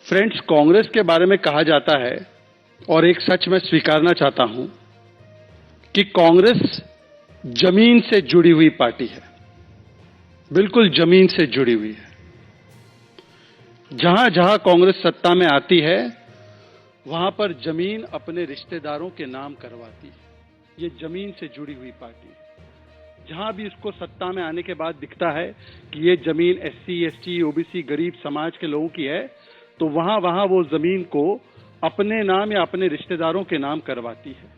Friends, Congress के बारे में कहा जाता है और एक सच मैं स्वीकारना चाहता हूं कि कांग्रेस जमीन से जुड़ी हुई पार्टी है। बिल्कुल जमीन से जुड़ी हुई है। जहां जहां कांग्रेस सत्ता में आती है वहां पर जमीन अपने रिश्तेदारों के नाम करवाती है। ये जमीन से जुड़ी हुई पार्टी है। जहां भी इसको सत्ता में आने के बाद दिखता है कि ये जमीन एससी, एसटी, ओबीसी, गरीब समाज के लोगों की है, तो वहां वहां वो जमीन को अपने नाम या अपने रिश्तेदारों के नाम करवाती है।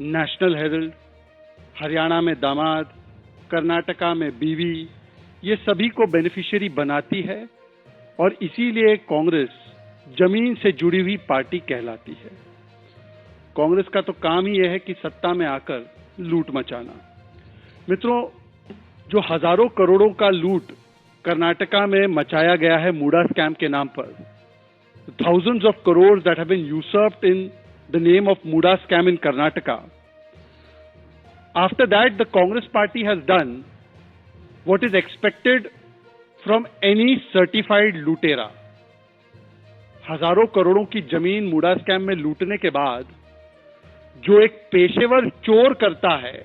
नेशनल हेरल्ड, हरियाणा में दामाद, कर्नाटका में बीवी, ये सभी को बेनिफिशियरी बनाती है और इसीलिए कांग्रेस जमीन से जुड़ी हुई पार्टी कहलाती है। कांग्रेस का तो काम ही यह है कि सत्ता में आकर लूट मचाना। मित्रों, जो हजारों करोड़ों का लूट कर्नाटका में मचाया गया है मूडा स्कैम के नाम पर, thousands of crores that have been usurped in the name of Muda scam in Karnataka. After that, the Congress party has done what is expected from any certified लुटेरा। हजारों करोड़ों की जमीन मूडा स्कैम में लूटने के बाद जो एक पेशेवर चोर करता है,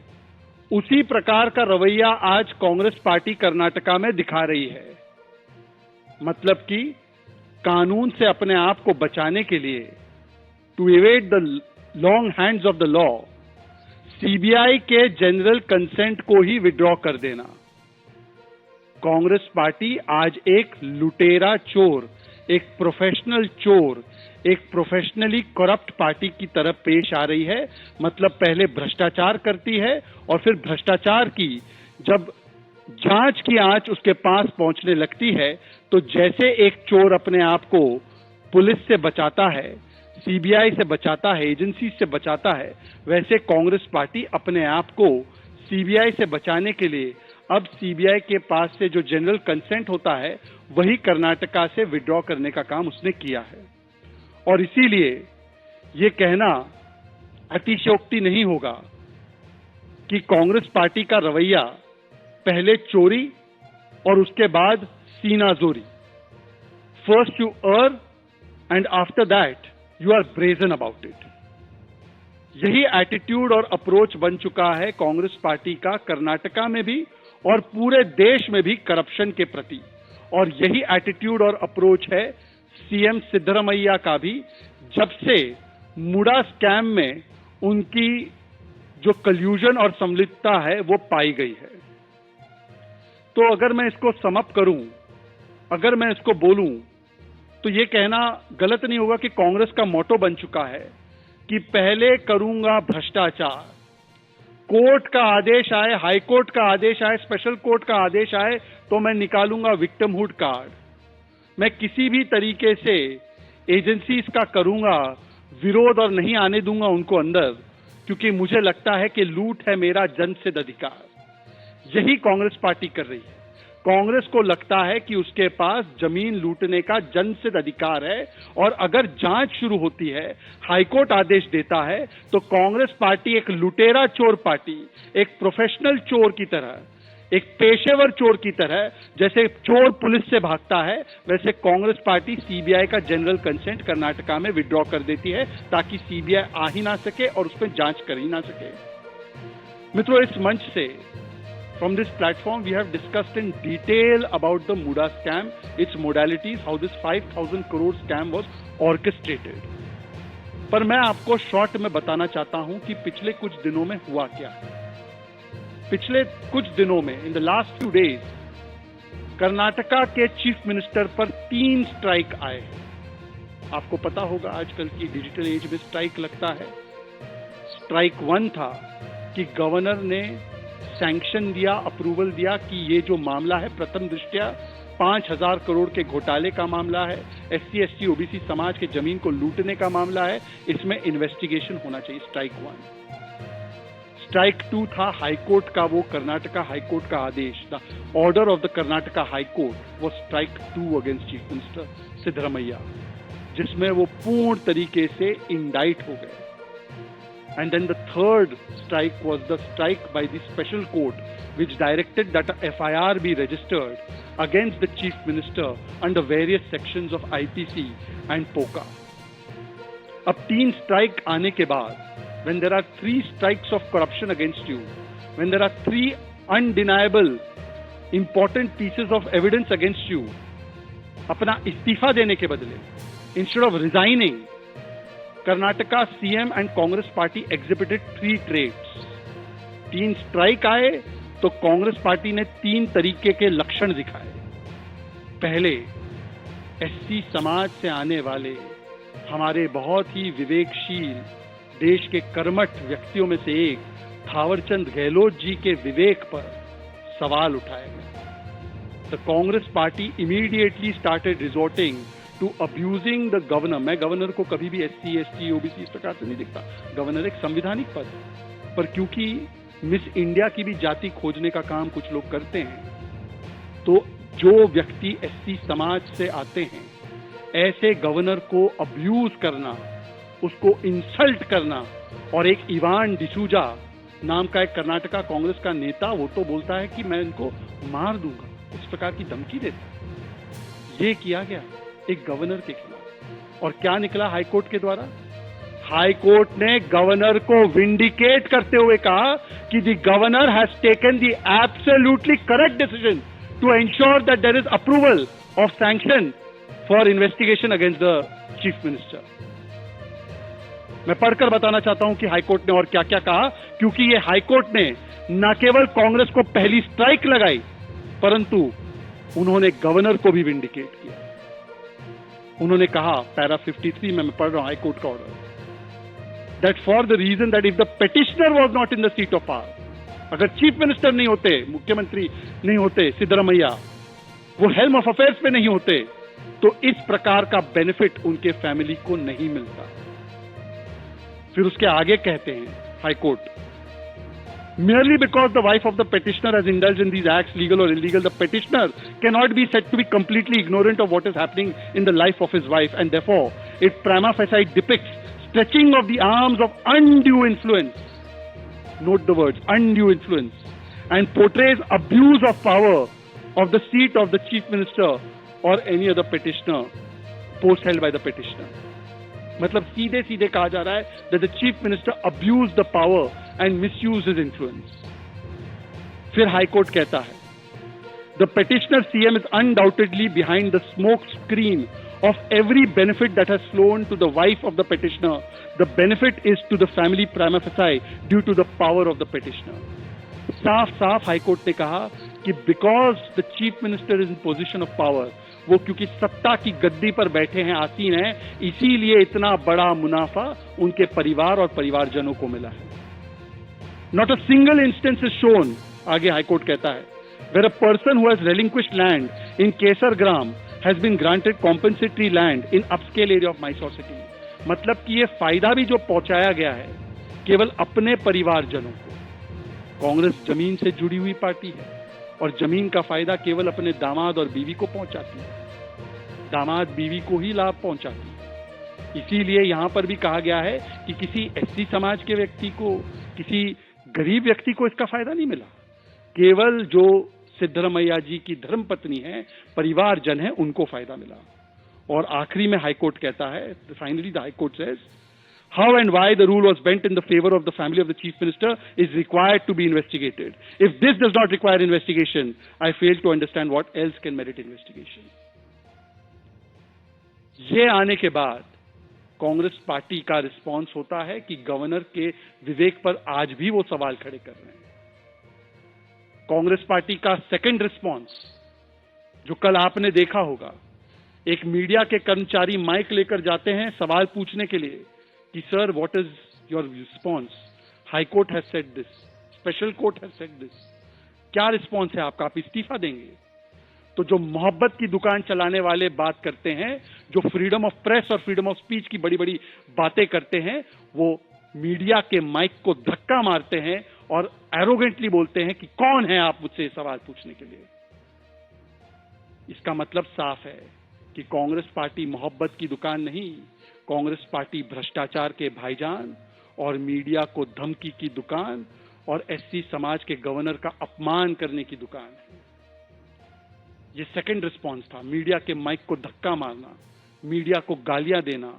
उसी प्रकार का रवैया आज कांग्रेस पार्टी कर्नाटका में दिखा रही है। मतलब कि कानून से अपने आप को बचाने के लिए, to avoid the long hands of the law, CBI के जनरल कंसेंट को ही विड्रॉ कर देना। कांग्रेस पार्टी आज एक लुटेरा चोर, एक प्रोफेशनल चोर, एक प्रोफेशनली करप्ट पार्टी की तरफ पेश आ रही है। मतलब पहले भ्रष्टाचार करती है और फिर भ्रष्टाचार की जब जांच की आंच उसके पास पहुंचने लगती है, तो जैसे एक चोर अपने आप को पुलिस से बचाता है, सीबीआई से बचाता है, एजेंसी से बचाता है, वैसे कांग्रेस पार्टी अपने आप को सीबीआई से बचाने के लिए अब सीबीआई के पास से जो जनरल कंसेंट होता है वही कर्नाटका से विड्रॉ करने का काम उसने किया है। और इसीलिए ये कहना अतिशयोक्ति नहीं होगा कि कांग्रेस पार्टी का रवैया पहले चोरी और उसके बाद सीनाजोरी, first you earn and after that you are brazen about it. यही एटीट्यूड और अप्रोच बन चुका है कांग्रेस पार्टी का कर्नाटका में भी और पूरे देश में भी करप्शन के प्रति। और यही एटीट्यूड और अप्रोच है सीएम सिद्धरामैया का भी, जब से मूडा स्कैम में उनकी जो कल्यूजन और संलिप्तता है वो पाई गई है। तो अगर मैं इसको समअप करूं, अगर मैं इसको बोलूं, तो ये कहना गलत नहीं होगा कि कांग्रेस का मोटो बन चुका है कि पहले करूंगा भ्रष्टाचार, कोर्ट का आदेश आए, हाई कोर्ट का आदेश आए, स्पेशल कोर्ट का आदेश आए, तो मैं निकालूंगा विक्टिमहुड कार्ड। मैं किसी भी तरीके से एजेंसीज का करूंगा विरोध और नहीं आने दूंगा उनको अंदर, क्योंकि मुझे लगता है कि लूट है मेरा जनसिद्ध अधिकार। यही कांग्रेस पार्टी कर रही है। कांग्रेस को लगता है कि उसके पास जमीन लूटने का जनसिद्ध अधिकार है और अगर जांच शुरू होती है, हाईकोर्ट आदेश देता है, तो कांग्रेस पार्टी एक लुटेरा चोर पार्टी, एक प्रोफेशनल चोर की तरह, एक पेशेवर चोर की तरह, जैसे चोर पुलिस से भागता है, वैसे कांग्रेस पार्टी सीबीआई का जनरल कंसेंट कर्नाटका में विड्रॉ कर देती है ताकि सीबीआई आ ही ना सके और उस पर जांच कर ही ना सके। मित्रों, इस मंच से, from this platform, we have discussed in detail about the Muda scam, its modalities, how this 5,000 crore scam was orchestrated. पर मैं आपको शॉर्ट में बताना चाहता हूं कि पिछले कुछ दिनों में हुआ क्या है। पिछले कुछ दिनों में, in the last few days, Karnataka के चीफ मिनिस्टर पर 3 स्ट्राइक आए हैं। आपको पता होगा आजकल की डिजिटल एज में स्ट्राइक लगता है। स्ट्राइक 1 था कि गवर्नर ने सैंक्शन दिया, अप्रूवल दिया कि ये जो मामला है प्रथम दृष्टया 5,000 करोड़ के घोटाले का मामला है, एससी, एसटी, ओबीसी समाज के जमीन को लूटने का मामला है, इसमें इन्वेस्टिगेशन होना चाहिए। स्ट्राइक 1। स्ट्राइक 2 था हाईकोर्ट का, वो कर्नाटका हाईकोर्ट का आदेश था, order of the Karnataka high court, वो strike 2 against chief minister Siddaramaiah, जिसमें वो पूर्ण तरीके से इंडाइट हो गए। And then the third strike was the strike by the special court which directed that a FIR be registered against the chief minister under various sections of IPC and POCA. अब 3 strike आने के बाद, when there are 3 strikes of corruption against you, when there are 3 undeniable important pieces of evidence against you, अपना इस्तीफा देने के बदले, instead of resigning, Karnataka CM and Congress party exhibited 3 traits. 3 strike आए तो कांग्रेस पार्टी ने 3 तरीके के लक्षण दिखाए. पहले, एससी समाज से आने वाले हमारे बहुत ही विवेकशील देश के कर्मठ व्यक्तियों में से एक थावरचंद गहलोत जी के विवेक पर सवाल उठाया गया. The Congress party immediately started resorting to abusing the governor. मैं गवर्नर को कभी भी एससी, एसटी, ओबीसी इस प्रकार से नहीं दिखता. गवर्नर एक संवैधानिक पद है, पर क्योंकि मिस इंडिया की भी जाति खोजने का काम कुछ लोग करते हैं, तो जो व्यक्ति एससी समाज से आते हैं, ऐसे गवर्नर को अब्यूज करना, उसको इंसल्ट करना, और एक इवान डिसूजा नाम का एक कर्नाटका कांग्रेस का नेता, वो तो बोलता है कि मैं इनको मार दूंगा, इस प्रकार की धमकी देता है. ये किया गया एक गवर्नर के खिलाफ. और क्या निकला हाईकोर्ट के द्वारा? हाईकोर्ट ने गवर्नर को विंडिकेट करते हुए कहा कि the governor has taken the absolutely correct decision to ensure that there is approval of sanction for investigation against the chief minister. मैं पढ़कर बताना चाहता हूं कि हाईकोर्ट ने और क्या क्या कहा, क्योंकि ये हाईकोर्ट ने न केवल कांग्रेस को पहली स्ट्राइक लगाई, परंतु उन्होंने गवर्नर को भी विंडिकेट किया. उन्होंने कहा, पैरा 53 में मैं पढ़ रहा हूं हाईकोर्ट का order, that for the reason that if the petitioner was not in the seat of power, अगर चीफ मिनिस्टर नहीं होते, मुख्यमंत्री नहीं होते, सिद्धरामैया वो हेल्म ऑफ अफेयर्स पे नहीं होते, तो इस प्रकार का बेनिफिट उनके फैमिली को नहीं मिलता. फिर उसके आगे कहते हैं high court, merely because the wife of the petitioner has indulged in these acts, legal or illegal, the petitioner cannot be said to be completely ignorant of what is happening in the life of his wife, and therefore it prima facie depicts stretching of the arms of undue influence. Note the words, undue influence, and portrays abuse of power of the seat of the chief minister or any other petitioner, post held by the petitioner. मतलब सीधे सीधे कहा जा रहा है that the chief minister abused the power and misused his influence. फिर high court कहता है, the petitioner CM is undoubtedly behind the smoke screen of every benefit that has flown to the wife of the petitioner. The benefit is to the family prima facie due to the power of the petitioner. साफ साफ high court ने कहा कि because the chief minister is in position of power, वो क्योंकि सत्ता की गद्दी पर बैठे हैं, आसीन हैं, इसीलिए इतना बड़ा मुनाफा उनके परिवार और परिवारजनों को मिला है. Not a single instance is shown, आगे हाईकोर्ट कहता है, where a person who has relinquished land in Kesargram has been granted compensatory land in upscale area of Mysore city. मतलब कि ये फायदा भी जो पहुंचाया गया है केवल अपने परिवारजनों को. कांग्रेस जमीन से जुड़ी हुई पार्टी है और जमीन का फायदा केवल अपने दामाद और बीवी को पहुंचाती है, दामाद बीवी को ही लाभ पहुंचाती है. इसीलिए यहां पर भी कहा गया है कि किसी एससी समाज के व्यक्ति को, किसी गरीब व्यक्ति को इसका फायदा नहीं मिला, केवल जो सिद्धरामैया जी की धर्मपत्नी है, परिवारजन है, उनको फायदा मिला. और आखिरी में हाईकोर्ट कहता है, finally the high court says, how and why the rule was bent in the favor of the family of the chief minister is required to be investigated. If this does not require investigation, I fail to understand what else can merit investigation. ये आने के बाद Congress party का response होता है कि governor के विवेक पर आज भी वो सवाल खड़े कर रहे हैं. कांग्रेस पार्टी का सेकंड रिस्पांस, जो कल आपने देखा होगा, एक मीडिया के कर्मचारी माइक लेकर जाते हैं सवाल पूछने के लिए कि sir what is your response, high court has said this, special court has said this, क्या रिस्पांस है आपका, आप इस्तीफा देंगे? तो जो मोहब्बत की दुकान चलाने वाले बात करते हैं, जो फ्रीडम ऑफ प्रेस और फ्रीडम ऑफ स्पीच की बड़ी बड़ी बातें करते हैं, वो मीडिया के माइक को धक्का मारते हैं और एरोगेंटली बोलते हैं कि कौन है आप मुझसे सवाल पूछने के लिए. इसका मतलब साफ है कि कांग्रेस पार्टी मोहब्बत की दुकान नहीं, कांग्रेस पार्टी भ्रष्टाचार के भाईजान और मीडिया को धमकी की दुकान और एससी समाज के गवर्नर का अपमान करने की दुकान है. ये सेकंड रिस्पॉन्स था। मीडिया के माइक को धक्का मारना, मीडिया को गालियां देना,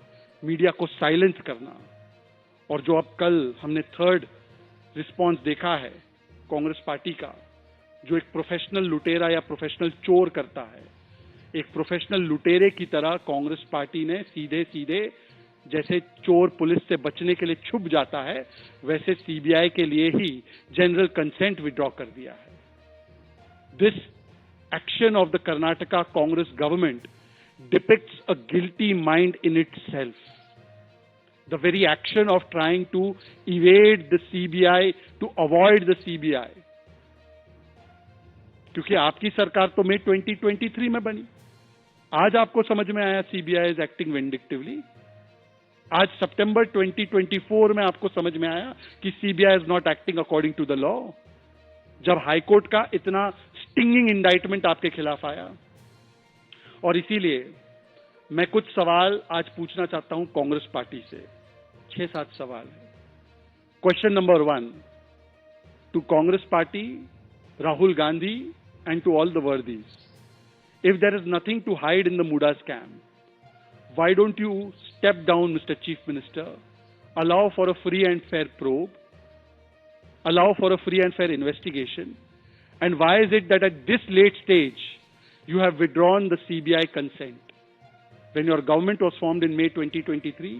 मीडिया को साइलेंस करना। और जो अब कल हमने थर्ड रिस्पॉन्स देखा है कांग्रेस पार्टी का, जो एक प्रोफेशनल लुटेरा या प्रोफेशनल चोर करता है, एक प्रोफेशनल लुटेरे की तरह कांग्रेस पार्टी ने सीधे सीधे, जैसे चोर पुलिस से बचने के लिए छुप जाता है, वैसे सीबीआई के लिए ही जनरल कंसेंट विड्रॉ कर दिया है। This action of the Karnataka Congress government depicts a guilty mind in itself. The very action of trying to evade the CBI, to avoid the CBI. क्योंकि आपकी सरकार तो मई 2023 में बनी, आज आपको समझ में आया सीबीआई इज एक्टिंग विंडिक्टिवली। आज सितंबर 2024 में आपको समझ में आया कि CBI is not acting according to the law, जब हाईकोर्ट का इतना स्टिंगिंग इंडाइटमेंट आपके खिलाफ आया। और इसीलिए मैं कुछ सवाल आज पूछना चाहता हूं कांग्रेस पार्टी से। 6-7 सवाल है। Question number 1 to Congress party, Rahul Gandhi and to all the worthies, if there is nothing to hide in the MUDA scam, why don't you step down mister chief minister, allow for a free and fair probe, allow for a free and fair investigation, and why is it that at this late stage you have withdrawn the CBI consent? When your government was formed in May 2023,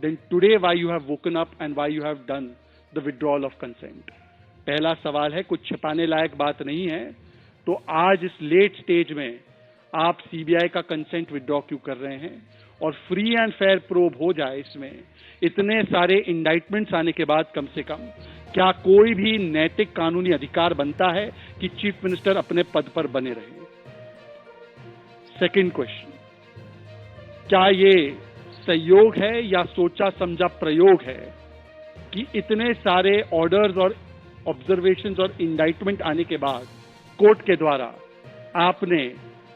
then today why you have woken up and why you have done the withdrawal of consent? पहला सवाल है, कुछ छिपाने लायक बात नहीं है, तो आज इस लेट स्टेज में आप सीबीआई का कंसेंट विड्रॉ क्यों कर रहे हैं? और फ्री एंड फेयर प्रोब हो जाए इसमें, इतने सारे इंडाइटमेंट्स आने के बाद कम से कम क्या कोई भी नैतिक कानूनी अधिकार बनता है कि चीफ मिनिस्टर अपने पद पर बने रहे? सेकंड क्वेश्चन, क्या ये संयोग है या सोचा समझा प्रयोग है कि इतने सारे ऑर्डर्स और ऑब्जर्वेशंस और इंडाइटमेंट आने के बाद कोर्ट के द्वारा आपने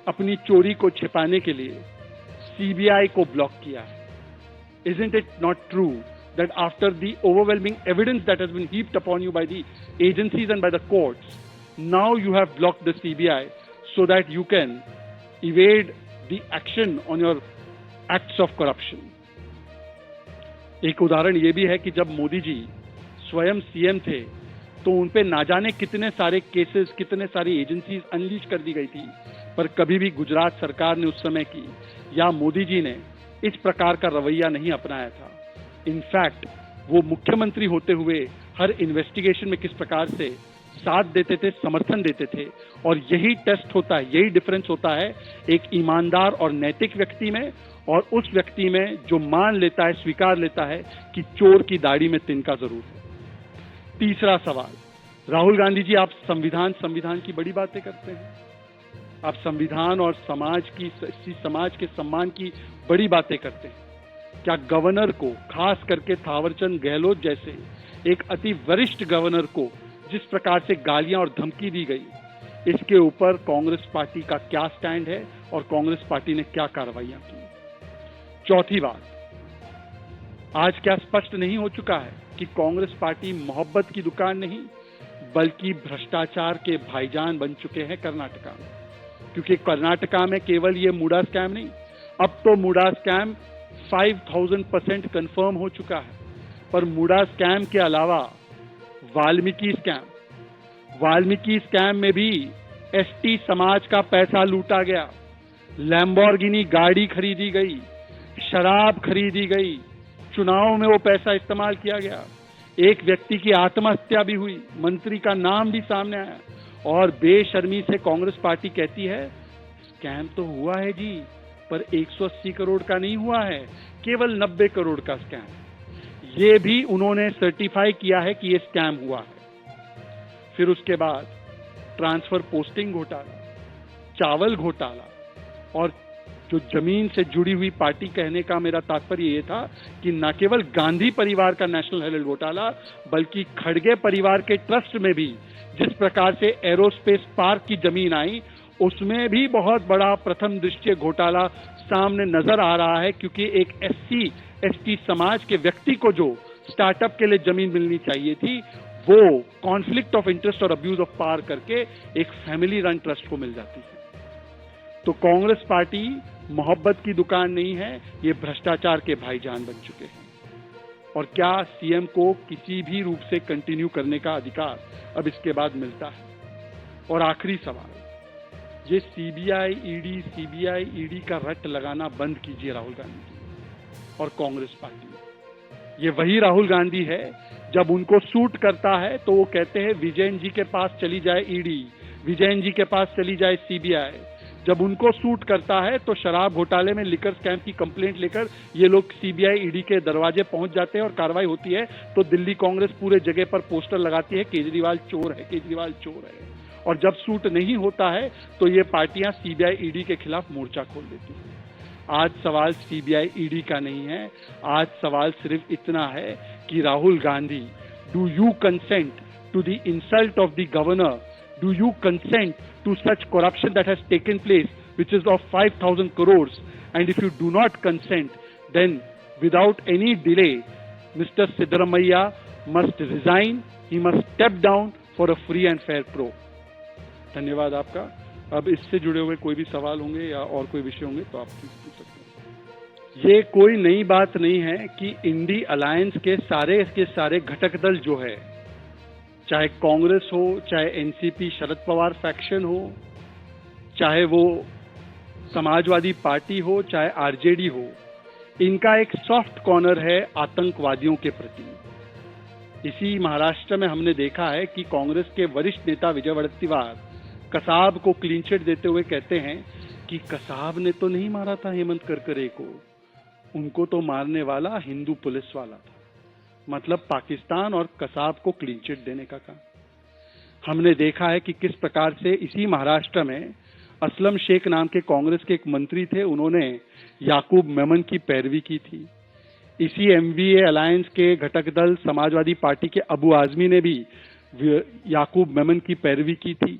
अपनी चोरी को छिपाने के लिए सीबीआई को ब्लॉक किया है? Isn't it not true that after the overwhelming evidence that has been heaped upon you by the agencies and by the courts, now you have blocked the CBI so that you can evade the action on your acts of corruption? एक उदाहरण ये भी है कि जब मोदी जी स्वयं CM थे तो उन पे ना जाने कितने सारे केसेस, कितने सारी एजेंसीज अनलीश कर दी गई थी, पर कभी भी गुजरात सरकार ने उस समय की या मोदी जी ने इस प्रकार का रवैया नहीं अपनाया था। इनफैक्ट वो मुख्यमंत्री होते हुए हर इन्वेस्टिगेशन में किस प्रकार से साथ देते थे, समर्थन देते थे। और यही टेस्ट होता है, यही डिफरेंस होता है एक ईमानदार और नैतिक व्यक्ति में और उस व्यक्ति में जो मान लेता है, स्वीकार लेता है कि चोर की दाढ़ी में तिनका जरूर है। तीसरा सवाल, राहुल गांधी जी, आप संविधान की बड़ी बातें करते हैं, आप संविधान और समाज के सम्मान की बड़ी बातें करते हैं। क्या गवर्नर को, खास करके थावरचंद गहलोत जैसे एक अति वरिष्ठ गवर्नर को जिस प्रकार से गालियां और धमकी दी गई, इसके ऊपर कांग्रेस पार्टी का क्या स्टैंड है और कांग्रेस पार्टी ने क्या कार्रवाइयां की? चौथी बात, आज क्या स्पष्ट नहीं हो चुका है कि कांग्रेस पार्टी मोहब्बत की दुकान नहीं बल्कि भ्रष्टाचार के भाईजान बन चुके हैं कर्नाटका में? क्योंकि कर्नाटका में केवल ये मुडा स्कैम नहीं, अब तो मुडा स्कैम 5000% कंफर्म हो चुका है। पर मुडा स्कैम के अलावा वाल्मीकि स्कैम में भी एसटी समाज का पैसा लूटा गया, लैम्बोर्गिनी गाड़ी खरीदी गई, शराब खरीदी गई, चुनाव में वो पैसा इस्तेमाल किया गया, एक व्यक्ति की आत्महत्या भी हुई, मंत्री का नाम भी सामने आया। और बेशर्मी से कांग्रेस पार्टी कहती है स्कैम तो हुआ है जी, पर 180 करोड़ का नहीं हुआ है, केवल 90 करोड़ का स्कैम। ये भी उन्होंने सर्टिफाई किया है कि ये स्कैम हुआ है। फिर उसके बाद ट्रांसफर पोस्टिंग घोटाला, चावल घोटाला, और जो जमीन से जुड़ी हुई पार्टी, कहने का मेरा तात्पर्य ये था कि न केवल गांधी परिवार का नेशनल हेराल्ड घोटाला, बल्कि खड़गे परिवार के ट्रस्ट में भी जिस प्रकार से एरोस्पेस पार्क की जमीन आई, उसमें भी बहुत बड़ा प्रथम दृष्टया घोटाला सामने नजर आ रहा है। क्योंकि एक SC/ST समाज के व्यक्ति को जो स्टार्टअप के लिए जमीन मिलनी चाहिए थी, वो कॉन्फ्लिक्ट ऑफ इंटरेस्ट और अब्यूज ऑफ पावर करके एक फैमिली रन ट्रस्ट को मिल जाती है। तो कांग्रेस पार्टी मोहब्बत की दुकान नहीं है, ये भ्रष्टाचार के भाईजान बन चुके हैं। और क्या सीएम को किसी भी रूप से कंटिन्यू करने का अधिकार अब इसके बाद मिलता है? और आखिरी सवाल, ये सीबीआई ईडी का रट लगाना बंद कीजिए राहुल गांधी जी और कांग्रेस पार्टी। ये वही राहुल गांधी है, जब उनको सूट करता है तो वो कहते हैं विजयन जी के पास चली जाए ईडी, विजयन जी के पास चली जाए सीबीआई। जब उनको सूट करता है तो शराब घोटाले में लिकर स्कैम की कंप्लेंट लेकर ये लोग सीबीआई ईडी के दरवाजे पहुंच जाते हैं और कार्रवाई होती है तो दिल्ली कांग्रेस पूरे जगह पर पोस्टर लगाती है, केजरीवाल चोर है, केजरीवाल चोर है। और जब सूट नहीं होता है तो ये पार्टियां सीबीआई ईडी के खिलाफ मोर्चा खोल देती हैं। आज सवाल सीबीआई ईडी का नहीं है, आज सवाल सिर्फ इतना है कि Rahul Gandhi, do you consent to the insult of the governor? Do you consent to such corruption that has taken place, which is of 5,000 crores? And if you do not consent, then without any delay, Mr. Siddaramaiah must resign. He must step down for a free and fair pro. धन्यवाद आपका। अब इससे जुड़े हुए कोई भी सवाल होंगे या और कोई विषय होंगे तो आप पूछ सकते हैं। ये कोई नई बात नहीं है कि इंडी अलायंस के सारे घटक दल जो है, चाहे कांग्रेस हो, चाहे एनसीपी शरद पवार फैक्शन हो, चाहे वो समाजवादी पार्टी हो, चाहे आरजेडी हो, इनका एक सॉफ्ट कॉर्नर है आतंकवादियों के प्रति। इसी महाराष्ट्र में हमने देखा है कि कांग्रेस के वरिष्ठ नेता विजय वडेट्टीवार कसाब को क्लीन चिट देते हुए कहते हैं कि कसाब ने तो नहीं मारा था हेमंत करकरे को, उनको तो मारने वाला हिंदू पुलिस वाला था। मतलब पाकिस्तान और कसाब को क्लीन चिट देने का काम। हमने देखा है कि किस प्रकार से इसी महाराष्ट्र में असलम शेख नाम के कांग्रेस के एक मंत्री थे, उन्होंने याकूब मेमन की पैरवी की थी। इसी एमवीए अलायंस के घटक दल समाजवादी पार्टी के अबू आजमी ने भी याकूब मेमन की पैरवी की थी।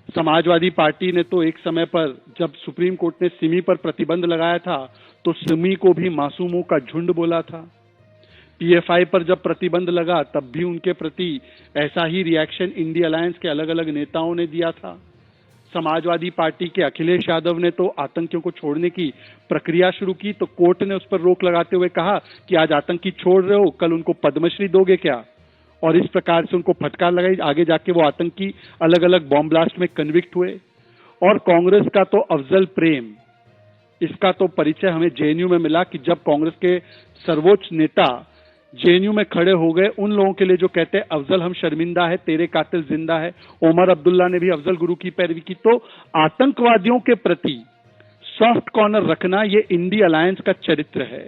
समाजवादी पार्टी ने तो एक समय पर जब सुप्रीम कोर्ट ने सिमी पर प्रतिबंध लगाया था तो सिमी को भी मासूमों का झुंड बोला था। पीएफआई पर जब प्रतिबंध लगा तब भी उनके प्रति ऐसा ही रिएक्शन इंडिया अलायंस के अलग अलग नेताओं ने दिया था। समाजवादी पार्टी के अखिलेश यादव ने तो आतंकियों को छोड़ने की प्रक्रिया शुरू की तो कोर्ट ने उस पर रोक लगाते हुए कहा कि आज आतंकी छोड़ रहे हो, कल उनको पद्मश्री दोगे क्या? और इस प्रकार से उनको फटकार लगाई। आगे जाके वो आतंकी अलग अलग बॉम्ब ब्लास्ट में कन्विक्ट हुए। और कांग्रेस का तो अफजल प्रेम, इसका तो परिचय हमें जेएनयू में मिला कि जब कांग्रेस के सर्वोच्च नेता जेएनयू में खड़े हो गए उन लोगों के लिए जो कहते हैं अफजल हम शर्मिंदा है, तेरे कातिल जिंदा है। ओमर अब्दुल्ला ने भी अफजल गुरु की पैरवी की। तो आतंकवादियों के प्रति सॉफ्ट कॉर्नर रखना ये इंडी अलायंस का चरित्र है।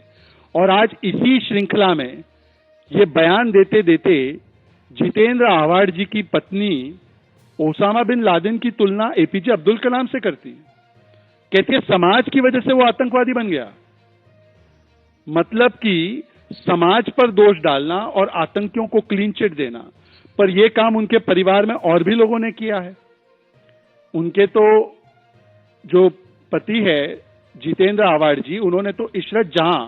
और आज इसी श्रृंखला में ये बयान देते देते जितेंद्र आव्हाड जी की पत्नी ओसामा बिन लादेन की तुलना एपीजे अब्दुल कलाम से करती है। कहती है समाज की वजह से वो आतंकवादी बन गया। मतलब कि समाज पर दोष डालना और आतंकियों को क्लीन चिट देना, पर यह काम उनके परिवार में और भी लोगों ने किया है। उनके तो जो पति है जितेंद्र आव्हाड जी, उन्होंने तो इशरत जहां,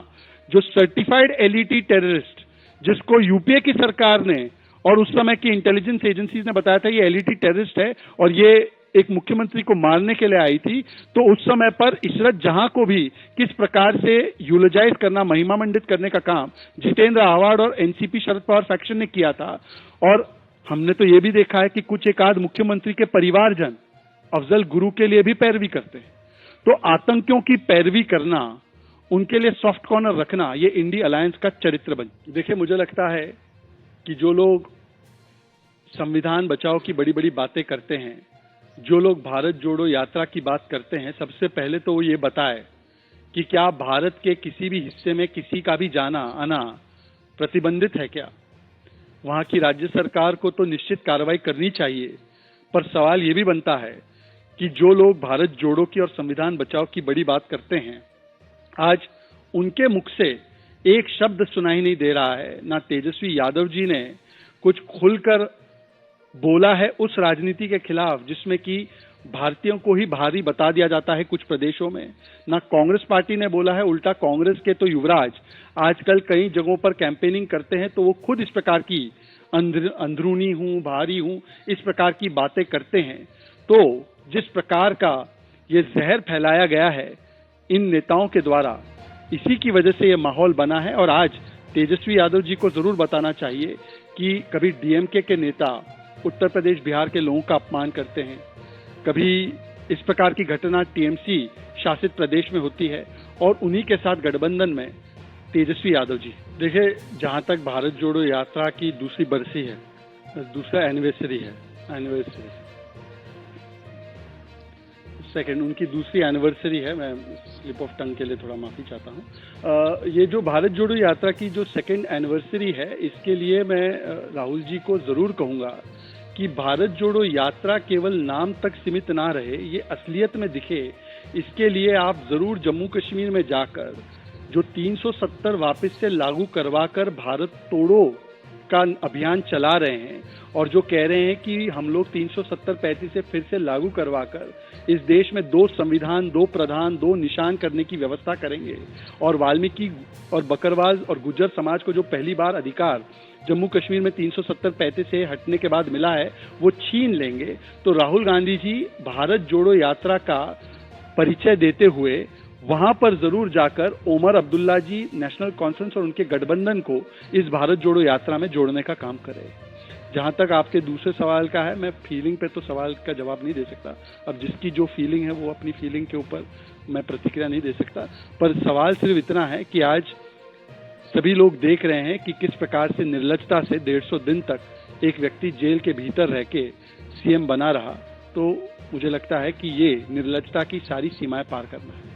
जो सर्टिफाइड एलईटी टेररिस्ट, जिसको यूपीए की सरकार ने और उस समय की इंटेलिजेंस एजेंसीज ने बताया था ये एलईटी टेररिस्ट है और ये एक मुख्यमंत्री को मारने के लिए आई थी, तो उस समय पर इशरत जहां को भी किस प्रकार से यूलोजाइज करना, महिमा मंडित करने का काम जितेंद्र आव्हाड और एनसीपी शरद पवार फैक्शन ने किया था। और हमने तो ये भी देखा है कि कुछ एक आध मुख्यमंत्री के परिवारजन अफजल गुरु के लिए भी पैरवी करते हैं। तो आतंकियों की पैरवी करना, उनके लिए सॉफ्ट कॉर्नर रखना, ये इंडी अलायंस का चरित्र बन। देखिए, मुझे लगता है कि जो लोग संविधान बचाओ की बड़ी बड़ी बातें करते हैं, जो लोग भारत जोड़ो यात्रा की बात करते हैं, सबसे पहले तो वो ये बताए कि क्या भारत के किसी भी हिस्से में किसी का भी जाना आना प्रतिबंधित है क्या? वहां की राज्य सरकार को तो निश्चित कार्रवाई करनी चाहिए, पर सवाल ये भी बनता है कि जो लोग भारत जोड़ो की और संविधान बचाओ की बड़ी बात करते हैं, आज उनके मुख से एक शब्द सुनाई नहीं दे रहा है। ना तेजस्वी यादव जी ने कुछ खुलकर बोला है उस राजनीति के खिलाफ जिसमें कि भारतीयों को ही भारी बता दिया जाता है कुछ प्रदेशों में, ना कांग्रेस पार्टी ने बोला है। उल्टा कांग्रेस के तो युवराज आजकल कई जगहों पर कैंपेनिंग करते हैं तो वो खुद इस प्रकार की अंदरूनी हूं, भारी हूं, इस प्रकार की बातें करते हैं। तो जिस प्रकार का ये जहर फैलाया गया है इन नेताओं के द्वारा, इसी की वजह से ये माहौल बना है। और आज तेजस्वी यादव जी को जरूर बताना चाहिए कि कभी डीएमके के नेता उत्तर प्रदेश बिहार के लोगों का अपमान करते हैं, कभी इस प्रकार की घटना टीएमसी शासित प्रदेश में होती है, और उन्हीं के साथ गठबंधन में तेजस्वी यादव जी। देखिए, जहां तक भारत जोड़ो यात्रा की दूसरी बरसी है, दूसरा एनिवर्सरी है, सेकेंड उनकी दूसरी एनिवर्सरी है, मैं स्लिप ऑफ टंग के लिए थोड़ा माफी चाहता हूँ। ये जो भारत जोड़ो यात्रा की जो सेकेंड एनिवर्सरी है, इसके लिए मैं राहुल जी को जरूर कहूंगा कि भारत जोड़ो यात्रा केवल नाम तक सीमित ना रहे, ये असलियत में दिखे। इसके लिए आप जरूर जम्मू कश्मीर में जाकर जो 370 वापस से लागू करवाकर भारत तोड़ो का अभियान चला रहे हैं, और जो कह रहे हैं कि हम लोग 370-35 से फिर से लागू करवाकर इस देश में 2 संविधान, 2 प्रधान, 2 निशान करने की व्यवस्था करेंगे, और वाल्मीकि और बकरवाल और गुज्जर समाज को जो पहली बार अधिकार जम्मू कश्मीर में 370-35 से हटने के बाद मिला है, वो छीन लेंगे। तो राहुल गांधी जी भारत जोड़ो यात्रा का परिचय देते हुए वहां पर जरूर जाकर ओमर अब्दुल्ला जी, नेशनल कॉन्फ्रेंस और उनके गठबंधन को इस भारत जोड़ो यात्रा में जोड़ने का काम करें। जहां तक आपके दूसरे सवाल का है, मैं फीलिंग पे तो सवाल का जवाब नहीं दे सकता। अब जिसकी जो फीलिंग है वो अपनी फीलिंग के ऊपर मैं प्रतिक्रिया नहीं दे सकता, पर सवाल सिर्फ इतना है कि आज सभी लोग देख रहे हैं कि किस प्रकार से निर्लजता से 150 दिन तक एक व्यक्ति जेल के भीतर रह के सीएम बना रहा। तो मुझे लगता है कि ये निर्लजता की सारी सीमाएं पार करना है।